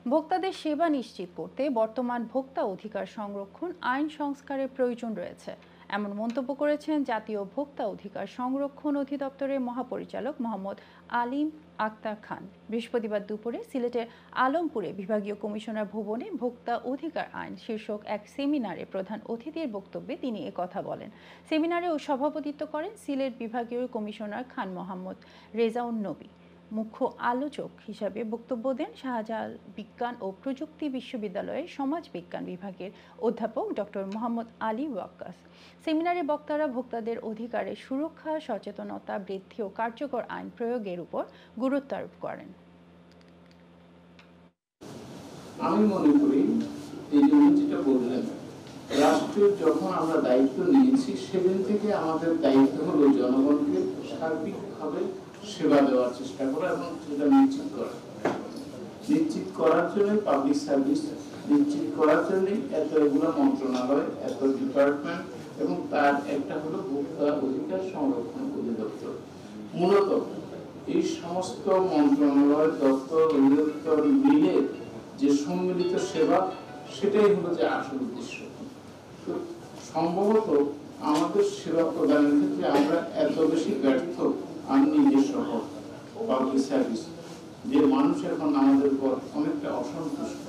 ভোক্তাদের সেবা নিশ্চিত করতে বর্তমান ভোক্তা অধিকার সংরক্ষণ আইন সংস্কারের প্রয়োজন রয়েছে, এমন মন্তব্য করেছেন জাতীয় ভোক্তা অধিকার সংরক্ষণ অধিদপ্তরের মহাপরিচালক মোহাম্মদ আলিম আক্তার খান। বৃহস্পতিবার দুপুরে সিলেটের আলমপুরে বিভাগীয় কমিশনার ভবনে ভোক্তা অধিকার আইন শীর্ষক এক সেমিনারে প্রধান অতিথির বক্তব্যে তিনি একথা বলেন। সেমিনারে সভাপতিত্ব করেন সিলেট বিভাগীয় কমিশনার খান মোহাম্মদ রেজাউন নবী। মুখ্য আলোচক হিসাবে বক্তব্য দেন শাহজালাল বিজ্ঞান ও প্রযুক্তি বিশ্ববিদ্যালয়ের সমাজ বিজ্ঞান বিভাগের অধ্যাপক ডক্টর মোহাম্মদ আলী ওয়াক্কাস। সেমিনারে বক্তারা ভোক্তাদের অধিকারের সুরক্ষা, সচেতনতা বৃদ্ধি ও কার্যকর আইন প্রয়োগের উপর গুরুত্ব আরোপ করেন। আমি মনে করি এই যে যেটা বললেন, রাষ্ট্রের যখন আমরা দায়িত্ব নিয়েছি সেদিন থেকে আমাদের দায়িত্ব হলো জনগণকে সার্বিকভাবে সেবা দেওয়ার চেষ্টা করা এবং সেটা নিশ্চিত করার জন্য পাবলিক সার্ভিস নিশ্চিত করার জন্য এতগুলো মন্ত্রণালয়, এত ডিপার্টমেন্ট এবং তার একটা হলো ভোক্তা অধিকার সংরক্ষণ অধিদপ্তর। মূলত এই সমস্ত মন্ত্রণালয়, দপ্তর, অধিদপ্তর মিলে যে সম্মিলিত সেবা, সেটাই হলো যে আসল উদ্দেশ্য। তো সম্ভবত আমাদের সেবা প্রদানের ক্ষেত্রে আমরা এত বেশি ব্যর্থ, আমি নিজের সহ পাবলিক সার্ভিস, যে মানুষ এখন আমাদের উপর অনেকটা অসন্তুষ্ট।